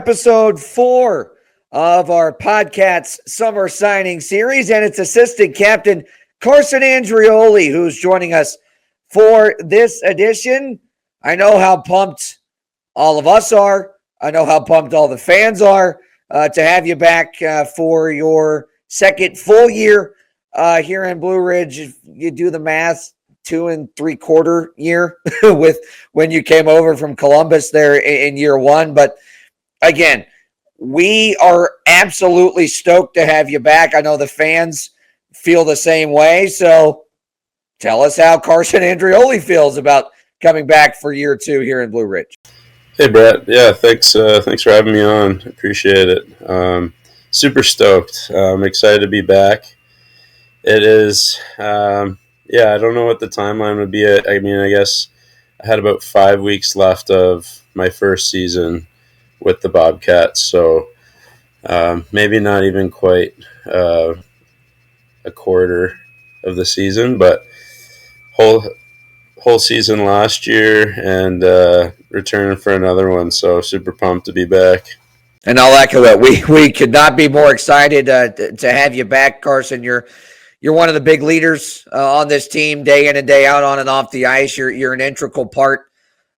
episode 4 of our PodCATS Summer Signing Series, and it's assistant captain Carson Andreoli who's joining us for this edition. I know how pumped all of us are. I know how pumped all the fans are to have you back for your second full year here in Blue Ridge. If you do the math, 2 3/4 year with when you came over from Columbus there in year one. But again, we are absolutely stoked to have you back. I know the fans feel the same way. So tell us how Carson Andreoli feels about coming back for year 2 here in Blue Ridge. Hey, Brett. Yeah, thanks for having me on. Appreciate it. Super stoked. I'm excited to be back. It is, I don't know what the timeline would be. I mean, I guess I had about 5 weeks left of my first season with the Bobcats, so maybe not even quite a quarter of the season, but whole season last year and returning for another one, so super pumped to be back. And I'll echo it. We could not be more excited to have you back, Carson. You're one of the big leaders on this team, day in and day out, on and off the ice. You're an integral part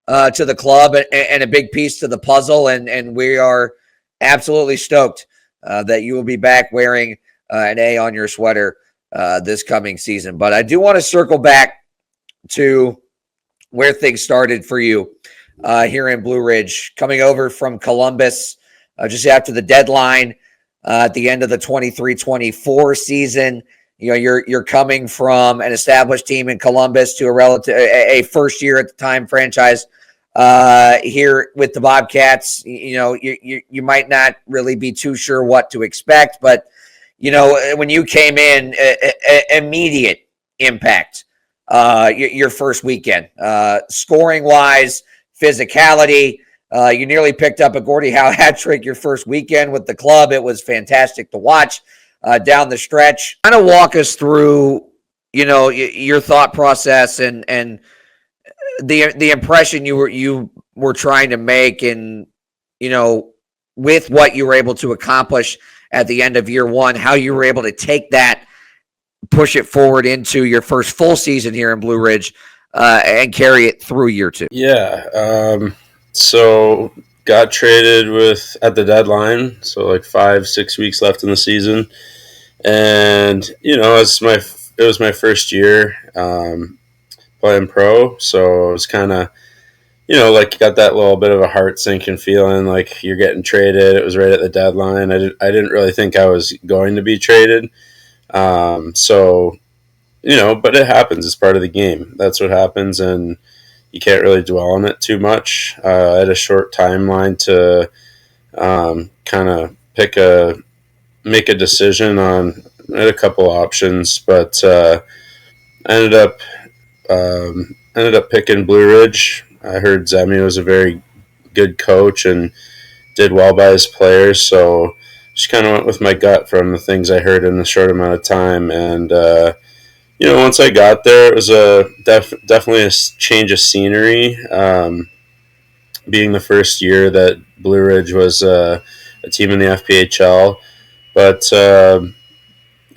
to the club and a big piece to the puzzle, and we are absolutely stoked that you will be back wearing an A on your sweater this coming season. But I do want to circle back to where things started for you here in Blue Ridge, coming over from Columbus just after the deadline at the end of the 23-24 season. You know, you're coming from an established team in Columbus to a first year at the time franchise here with the Bobcats. You know, you might not really be too sure what to expect, but you know, when you came in, immediate impact. Your first weekend, scoring wise, physicality. You nearly picked up a Gordie Howe hat trick your first weekend with the club. It was fantastic to watch down the stretch. Kind of walk us through, you know, your thought process and the impression you were trying to make, and you know, with what you were able to accomplish at the end of year one, how you were able to take that, push it forward into your first full season here in Blue Ridge and carry it through year 2. Yeah. So got traded at the deadline. So like 5-6 weeks left in the season. And, you know, it was my first year playing pro. So it was kind of, you know, like got that little bit of a heart sinking feeling like you're getting traded. It was right at the deadline. I didn't really think I was going to be traded. So, you know, but it happens. It's part of the game. That's what happens, and you can't really dwell on it too much. I had a short timeline to kind of make a decision on. I had a couple options, but I ended up picking Blue Ridge. I heard Zemi was a very good coach and did well by his players, so just kind of went with my gut from the things I heard in a short amount of time. And, you know, once I got there, it was definitely a change of scenery. Being the first year that Blue Ridge was a team in the FPHL. But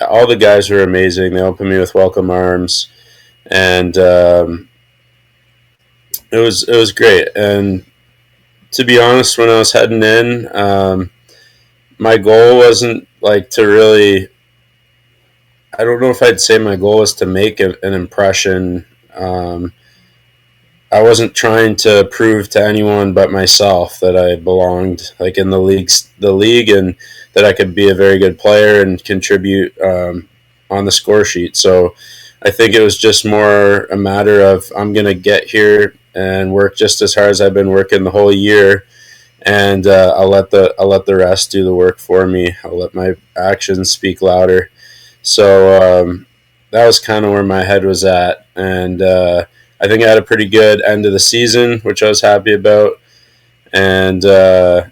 all the guys were amazing. They opened me with welcome arms. And it was great. And to be honest, when I was heading in, my goal wasn't like to really, I don't know if I'd say my goal was to make an impression. I wasn't trying to prove to anyone but myself that I belonged like in the league and that I could be a very good player and contribute on the score sheet. So I think it was just more a matter of I'm going to get here and work just as hard as I've been working the whole year. And I'll let the rest do the work for me. I'll let my actions speak louder. So that was kind of where my head was at. And I think I had a pretty good end of the season, which I was happy about. And I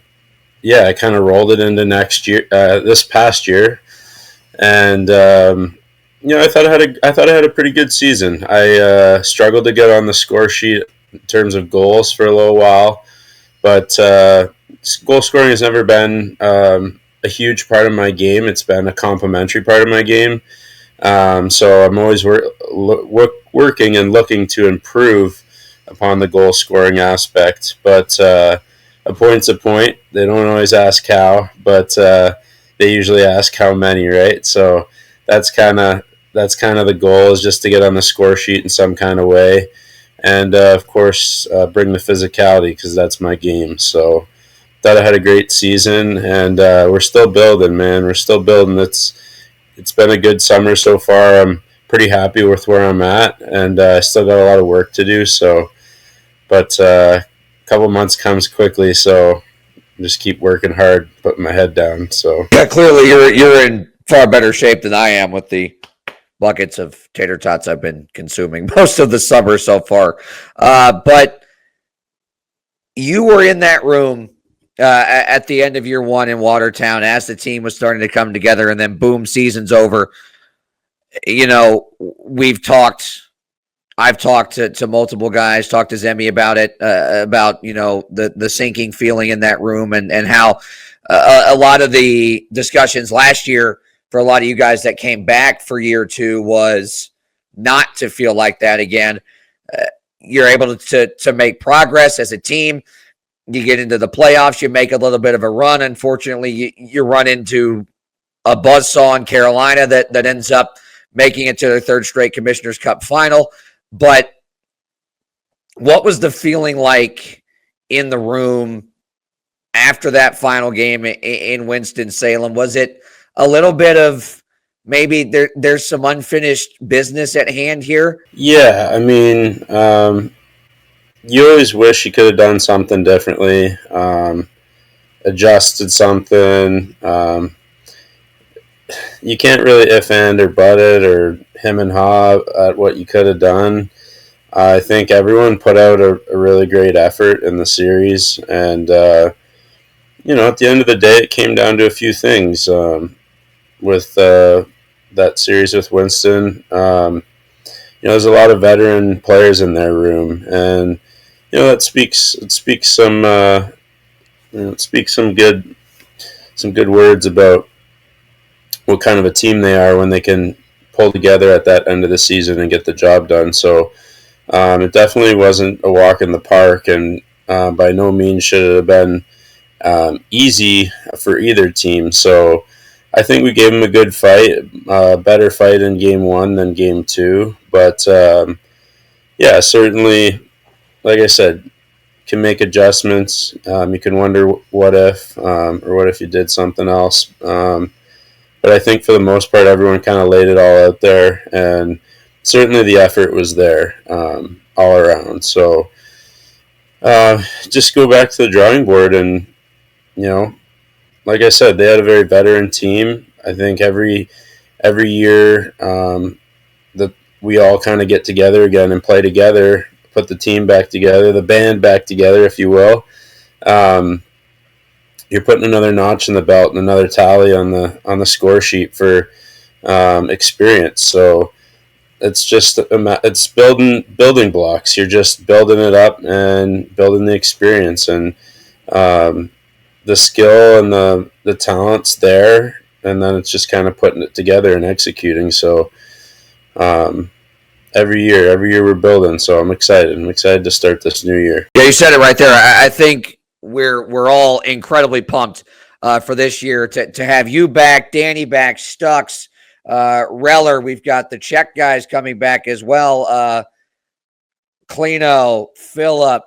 kind of rolled it into next year, this past year. And I thought I had a pretty good season. I struggled to get on the score sheet in terms of goals for a little while. But, goal scoring has never been a huge part of my game. It's been a complementary part of my game. So I'm always working and looking to improve upon the goal scoring aspect. But a point's a point. They don't always ask how, but they usually ask how many, right? So that's kind of the goal, is just to get on the score sheet in some kind of way, and of course bring the physicality, because that's my game. So thought I had a great season, and we're still building, man. We're still building. It's been a good summer so far. I'm pretty happy with where I'm at, and I still got a lot of work to do. So, but a couple months comes quickly, so just keep working hard, putting my head down. So Yeah, clearly you're in far better shape than I am with the buckets of tater tots I've been consuming most of the summer so far. But you were in that room at the end of year one in Watertown as the team was starting to come together, and then boom, season's over. You know, I've talked to multiple guys, talked to Zemi about it, about, you know, the sinking feeling in that room, and how a lot of the discussions last year for a lot of you guys that came back for year two was not to feel like that again. You're able to make progress as a team. You get into the playoffs, you make a little bit of a run. Unfortunately, you run into a buzzsaw in Carolina that ends up making it to their third straight Commissioner's Cup final. But what was the feeling like in the room after that final game in Winston-Salem? Was it a little bit of maybe there's some unfinished business at hand here? yeah, I mean, you always wish you could have done something differently, adjusted something. You can't really if and or but it or him and haw at what you could have done. I think everyone put out a really great effort in the series, and you know, at the end of the day, it came down to a few things. With that series with Winston, you know, there's a lot of veteran players in their room, and you know, it speaks some it speaks some good words about what kind of a team they are when they can pull together at that end of the season and get the job done. So it definitely wasn't a walk in the park, and by no means should it have been easy for either team. So I think we gave them a good fight, better fight in game one than game two. But yeah, certainly, like I said, can make adjustments. You can wonder what if, or what if you did something else. But I think for the most part, everyone kind of laid it all out there, and certainly the effort was there all around. So just go back to the drawing board, and you know, like I said, they had a very veteran team. I think every year that we all kind of get together again and play together, put the team back together, the band back together, if you will. You're putting another notch in the belt and another tally on the score sheet for experience. So it's just it's building blocks. You're just building it up and building the experience, and the skill and the talent's there, and then it's just kind of putting it together and executing. So every year we're building. So I'm excited. I'm excited to start this new year. Yeah, you said it right there. I think we're all incredibly pumped for this year to have you back, Danny back, Stux, Reller. We've got the Czech guys coming back as well. Klino, Phillip,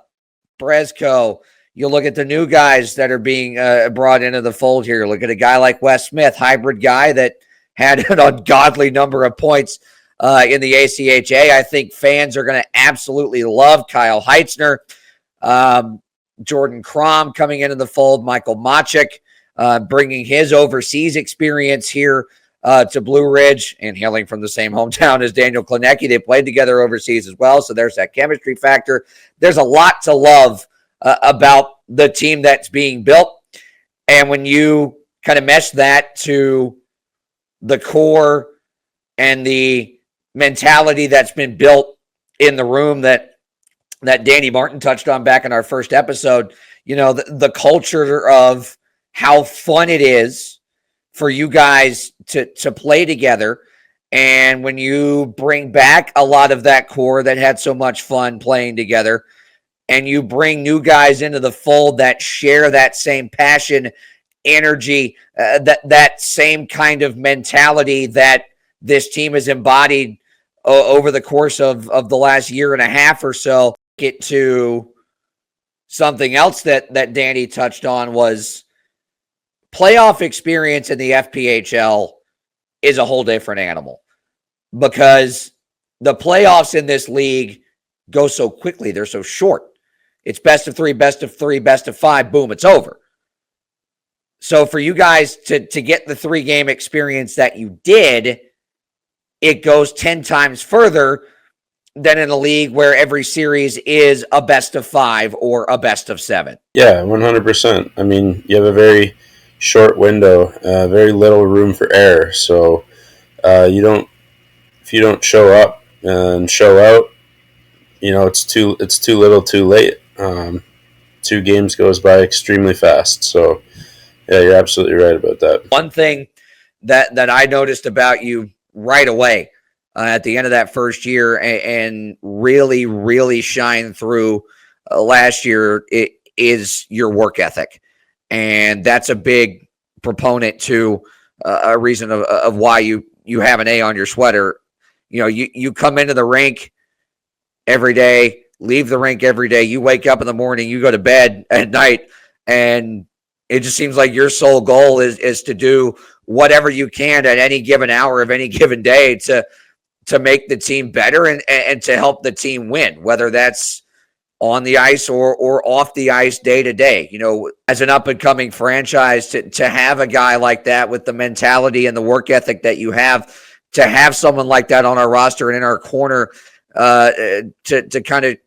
Brezko. You look at the new guys that are being brought into the fold here. Look at a guy like Wes Smith, hybrid guy that had an ungodly number of points in the ACHA. I think fans are going to absolutely love Kyle Heitzner. Jordan Crom coming into the fold, Michael Machik bringing his overseas experience here to Blue Ridge, and hailing from the same hometown as Daniel Klinecki. They played together overseas as well, so there's that chemistry factor. There's a lot to love about the team that's being built, and when you kind of mesh that to the core and the mentality that's been built in the room that Danny Martin touched on back in our first episode, the culture of how fun it is for you guys to play together. And when you bring back a lot of that core that had so much fun playing together, and you bring new guys into the fold that share that same passion, energy, that same kind of mentality that this team has embodied over the course of the last year and a half or so, get to something else that Danny touched on was playoff experience in the FPHL is a whole different animal, because the playoffs in this league go so quickly. They're so short. It's best of three, best of three, best of five, boom, it's over. So for you guys to get the 3-game experience that you did, it goes 10 times further than in a league where every series is a best of 5 or a best of 7. Yeah, 100%. I mean, you have a very short window, very little room for error. So if you don't show up and show out, it's too little, too late. 2 games goes by extremely fast. So yeah, you're absolutely right about that. One thing that I noticed about you right away at the end of that first year and really, really shine through last year, it is your work ethic. And that's a big proponent to a reason of why you have an A on your sweater. You come into the rink every day, leave the rink every day. You wake up in the morning, you go to bed at night, and it just seems like your sole goal is to do whatever you can at any given hour of any given day to make the team better and to help the team win, whether that's on the ice or off the ice day to day. As an up-and-coming franchise, to have a guy like that with the mentality and the work ethic that you have, to have someone like that on our roster and in our corner, to kind of,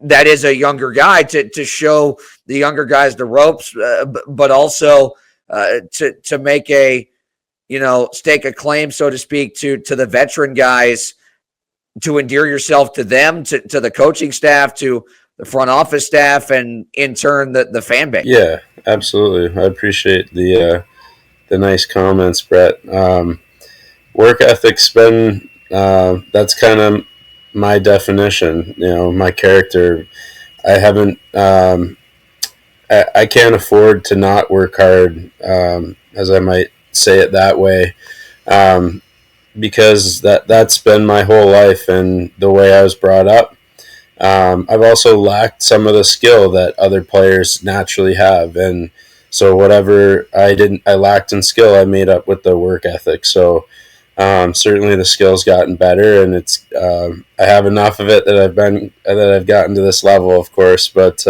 that is a younger guy, to show the younger guys the ropes, but also to make stake a claim, so to speak, to the veteran guys, to endear yourself to them, to the coaching staff, to the front office staff, and in turn the fan base. Yeah, absolutely. I appreciate the nice comments, Brett. Work ethic's been that's kind of my definition. My character. I haven't. I can't afford to not work hard, as I might say it that way, because that's been my whole life and the way I was brought up. I've also lacked some of the skill that other players naturally have, and so whatever I lacked in skill, I made up with the work ethic. So certainly the skill's gotten better, and it's I have enough of it that I've gotten to this level, of course, but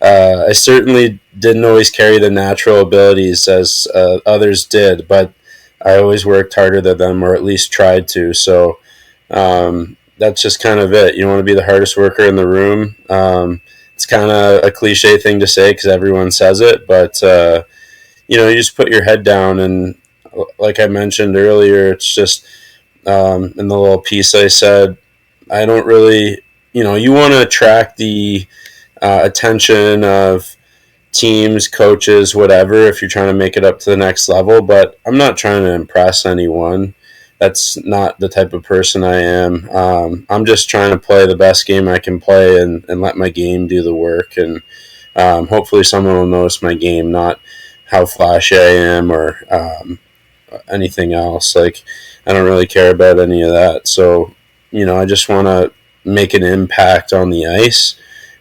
I certainly didn't always carry the natural abilities as others did, but I always worked harder than them, or at least tried to. So that's just kind of it. You want to be the hardest worker in the room. It's kind of a cliche thing to say because everyone says it, but you just put your head down, and like I mentioned earlier, it's just in the little piece I said, I don't really, you want to attract the attention of teams, coaches, whatever, if you're trying to make it up to the next level, but I'm not trying to impress anyone. That's not the type of person I am. I'm just trying to play the best game I can play and let my game do the work, and hopefully someone will notice my game, not how flashy I am or anything else. Like, I don't really care about any of that. So, I just want to make an impact on the ice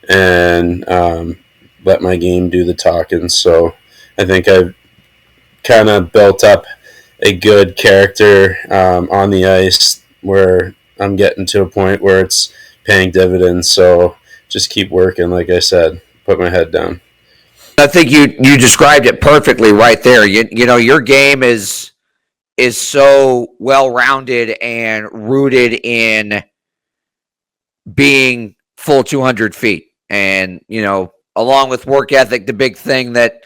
and let my game do the talking. So I think I've kind of built up a good character on the ice where I'm getting to a point where it's paying dividends. So just keep working, like I said, put my head down. I think you described it perfectly right there. Your game is so well-rounded and rooted in being full 200 feet. And, along with work ethic, the big thing that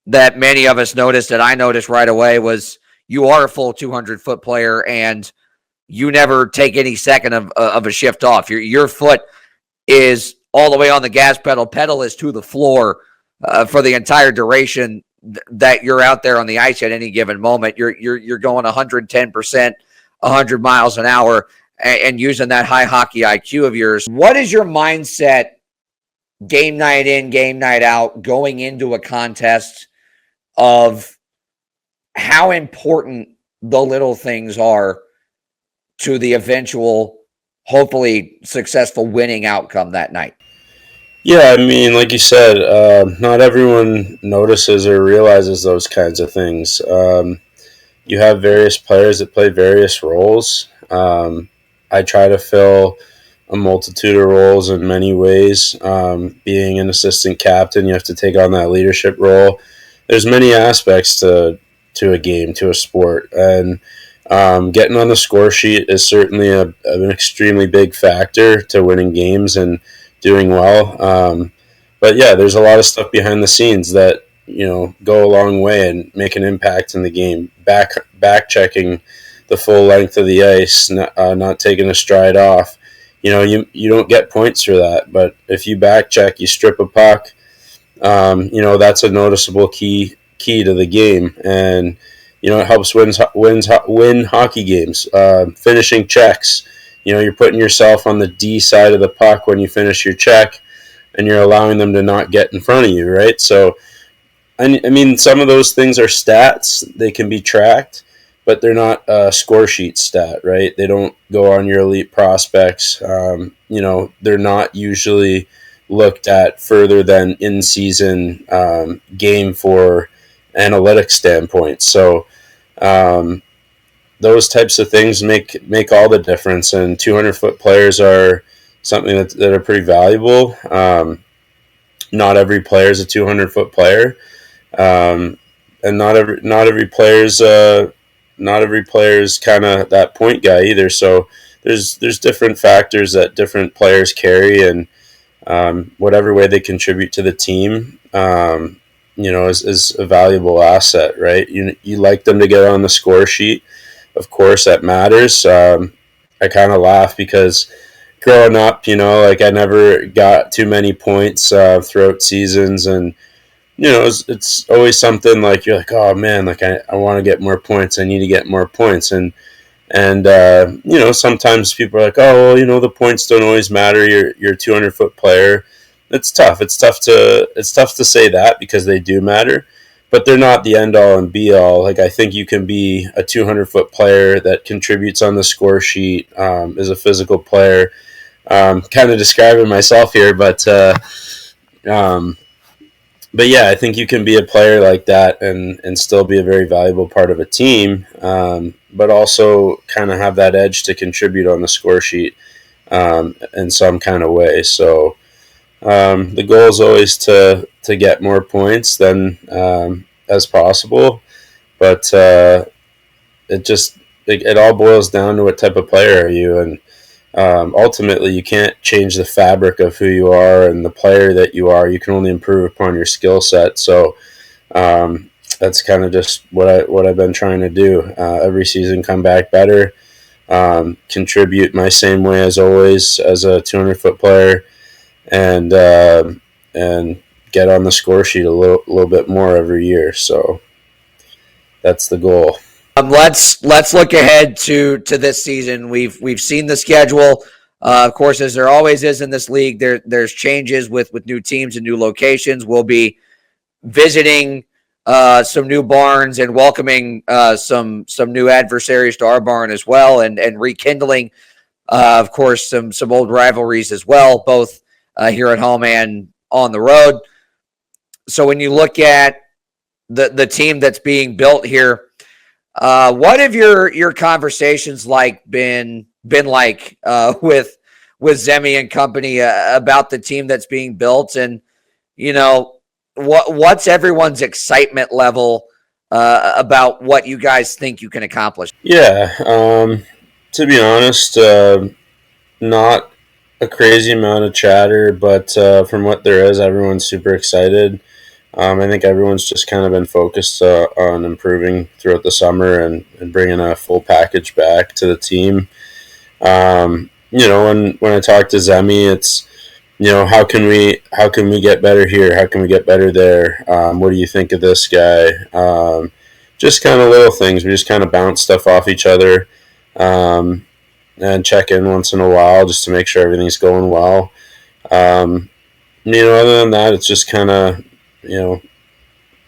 many of us noticed, that I noticed right away, was you are a full 200-foot player, and you never take any second of a shift off. Your foot is all the way on the gas pedal. Pedal is to the floor for the entire duration that you're out there on the ice at any given moment. You're going 110%, 100 miles an hour, and using that high hockey IQ of yours. What is your mindset game night in, game night out, going into a contest of how important the little things are to the eventual, hopefully successful winning outcome that night? Yeah, I mean, like you said, not everyone notices or realizes those kinds of things. You have various players that play various roles. I try to fill a multitude of roles in many ways. Being an assistant captain, you have to take on that leadership role. There's many aspects to a game, to a sport, and getting on the score sheet is certainly an extremely big factor to winning games and doing well. But yeah, there's a lot of stuff behind the scenes that go a long way and make an impact in the game. Back checking the full length of the ice, not taking a stride off. You don't get points for that, but if you back check, you strip a puck. That's a noticeable key to the game, and it helps win hockey games. Finishing checks. You're putting yourself on the D side of the puck when you finish your check, and you're allowing them to not get in front of you, right? So, I mean, some of those things are stats. They can be tracked, but they're not a score sheet stat, right? They don't go on your elite prospects. They're not usually looked at further than in-season game for analytics standpoint. So, those types of things make all the difference, and 200-foot players are something that are pretty valuable. Not every player is a 200-foot player, and not every player's kind of that point guy either. So there's different factors that different players carry, and whatever way they contribute to the team, is a valuable asset, right? You like them to get on the score sheet. Of course, that matters. I kind of laugh because growing up, I never got too many points throughout seasons, and it's always something like you're like, oh man, like I want to get more points. I need to get more points, and sometimes people are like, oh well, the points don't always matter. You're a 200-foot player. It's tough. It's tough to say that because they do matter. But they're not the end-all and be-all. Like, I think you can be a 200-foot player that contributes on the score sheet, is a physical player. Kind of describing myself here, but yeah, I think you can be a player like that and still be a very valuable part of a team, but also kind of have that edge to contribute on the score sheet in some kind of way. So the goal is always to get more points than as possible, but it all boils down to what type of player are you, and ultimately you can't change the fabric of who you are and the player that you are. You can only improve upon your skill set. So that's kind of just what I've been trying to do. Every season, come back better, contribute my same way as always as a 200-foot player, and get on the score sheet a little bit more every year. So that's the goal. Let's look ahead to this season. We've seen the schedule. Of course, as there always is in this league, there's changes with new teams and new locations. We'll be visiting some new barns and welcoming some new adversaries to our barn as well, and rekindling, of course, some old rivalries as well, both here at home and on the road. So when you look at the team that's being built here, what have your conversations been like with Zemi and company about the team that's being built, and what's everyone's excitement level about what you guys think you can accomplish? Yeah, to be honest, not a crazy amount of chatter, but from what there is, everyone's super excited. I think everyone's just kind of been focused on improving throughout the summer and bringing a full package back to the team. When I talk to Zemi, how can we get better here? How can we get better there? What do you think of this guy? Just kind of little things. We just kind of bounce stuff off each other, um, and check in once in a while just to make sure everything's going well. Um, other than that, it's just kind of you know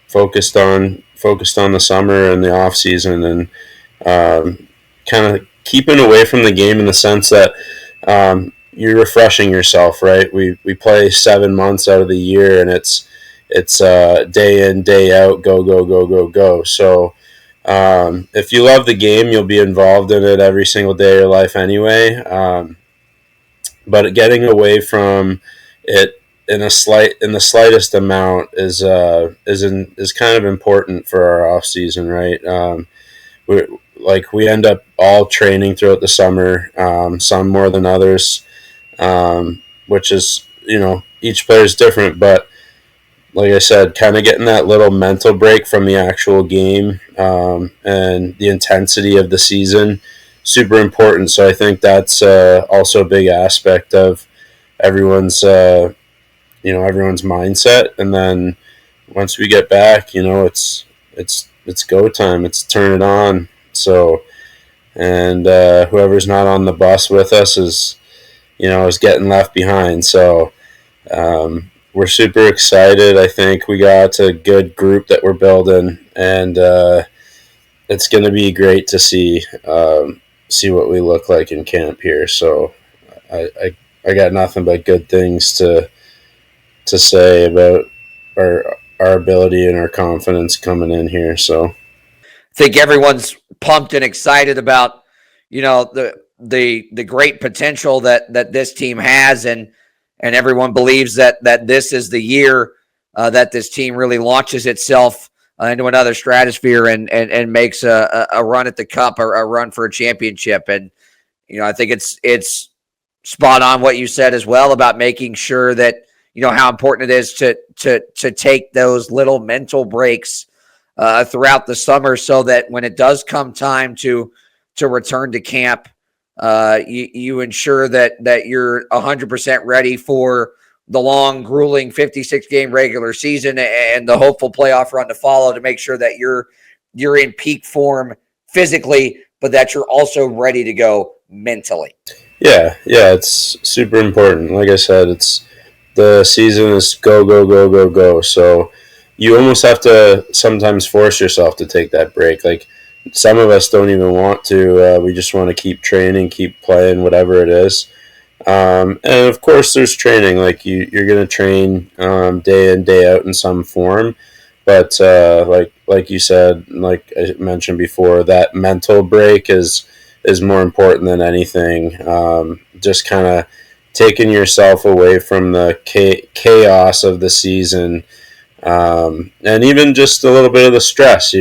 focused on the summer and the off season, and kind of keeping away from the game in the sense that you're refreshing yourself, right? We play 7 months out of the year, and it's day in, day out, go go go go go. So if you love the game, you'll be involved in it every single day of your life anyway. But getting away from it in the slightest amount is kind of important for our off season, right? We end up all training throughout the summer, some more than others, which is each player is different, but like I said, kind of getting that little mental break from the actual game, and the intensity of the season, super important. So I think that's also a big aspect of everyone's everyone's mindset. And then once we get back, it's go time. It's turn it on. So, and whoever's not on the bus with us is getting left behind. So we're super excited. I think we got a good group that we're building, and it's going to be great to see what we look like in camp here. So I got nothing but good things to say about our ability and our confidence coming in here. So I think everyone's pumped and excited about the great potential that this team has, and everyone believes that this is the year that this team really launches itself into another stratosphere and makes a run at the cup or a run for a championship. And I think it's spot on what you said as well about making sure that how important it is to take those little mental breaks throughout the summer, so that when it does come time to return to camp, you ensure that you're 100% ready for the long, grueling 56-game regular season and the hopeful playoff run to follow, to make sure that you're in peak form physically, but that you're also ready to go mentally. yeah, it's super important. Like I said, the season is go go go go go. So you almost have to sometimes force yourself to take that break. Like, some of us don't even want to. We just want to keep training, keep playing, whatever it is. And of course, there's training. Like you're going to train day in, day out in some form. But like you said, like I mentioned before, that mental break is more important than anything. Just kind of taking yourself away from the chaos of the season, and even just a little bit of the stress.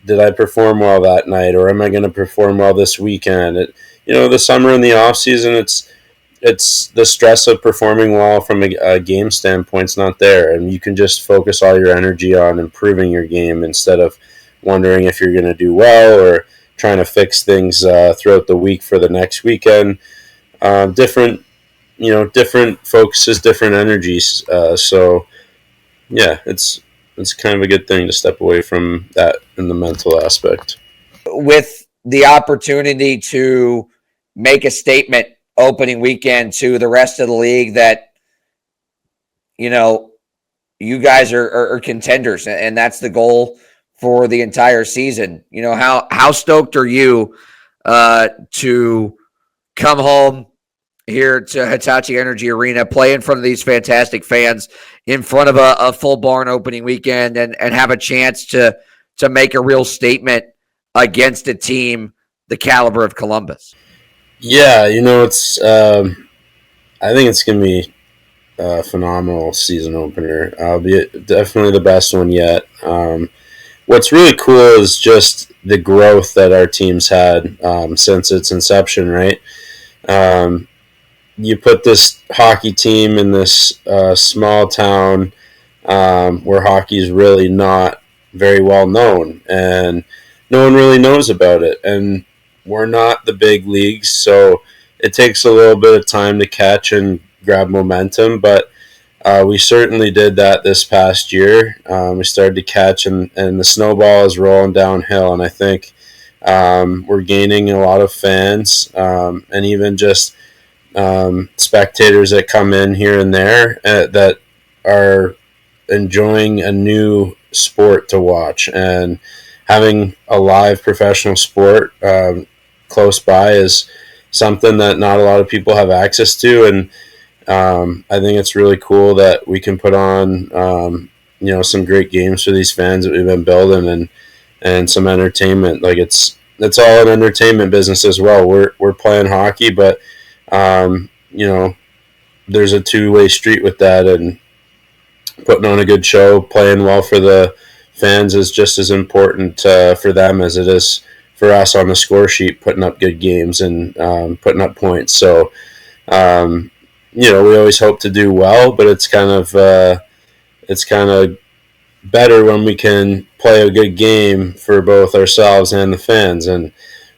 Did I perform well that night, or am I going to perform well this weekend? The summer and the off season, it's the stress of performing well from a game standpoint's not there, and you can just focus all your energy on improving your game instead of wondering if you're going to do well or trying to fix things throughout the week for the next weekend. Different focuses, different energies. So yeah, it's kind of a good thing to step away from that in the mental aspect. With the opportunity to make a statement opening weekend to the rest of the league that you guys are contenders, and that's the goal for the entire season. How stoked are you to come home here to Hitachi Energy Arena, play in front of these fantastic fans, in front of a full barn opening weekend, and have a chance to make a real statement against a team the caliber of Columbus? Yeah, it's I think it's gonna be a phenomenal season opener. I'll be definitely the best one yet. What's really cool is just the growth that our team's had since its inception, right? You put this hockey team in this small town where hockey is really not very well known, and no one really knows about it. And we're not the big leagues, so it takes a little bit of time to catch and grab momentum, but we certainly did that this past year. We started to catch, and the snowball is rolling downhill. And I think we're gaining a lot of fans, and even just spectators that come in here and there that are enjoying a new sport to watch. And having a live professional sport close by is something that not a lot of people have access to. And I think it's really cool that we can put on, some great games for these fans that we've been building, and some entertainment. Like it's all an entertainment business as well. We're playing hockey, but there's a two-way street with that, and putting on a good show, playing well for the fans is just as important for them as it is for us on the score sheet, putting up good games and putting up points. So. We always hope to do well, but it's kind of better when we can play a good game for both ourselves and the fans. And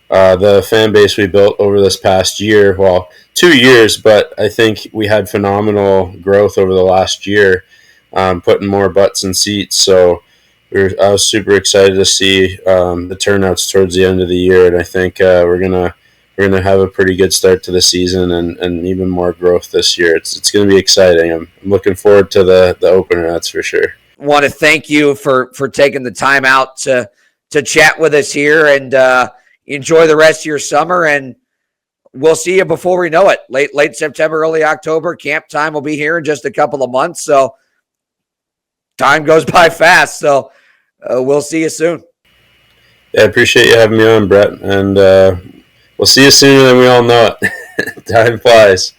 the fan base we built over this past year, well, 2 years, but I think we had phenomenal growth over the last year, putting more butts in seats. So I was super excited to see the turnouts towards the end of the year, and I think we're gonna have a pretty good start to the season, and even more growth this year. It's going to be exciting. I'm looking forward to the opener, that's for sure. Want to thank you for taking the time out to chat with us here, and enjoy the rest of your summer. And we'll see you before we know it. Late September, early October. Camp time will be here in just a couple of months. So time goes by fast. So we'll see you soon. Yeah, I appreciate you having me on, Brett. And we'll see you sooner than we all know it. Time flies.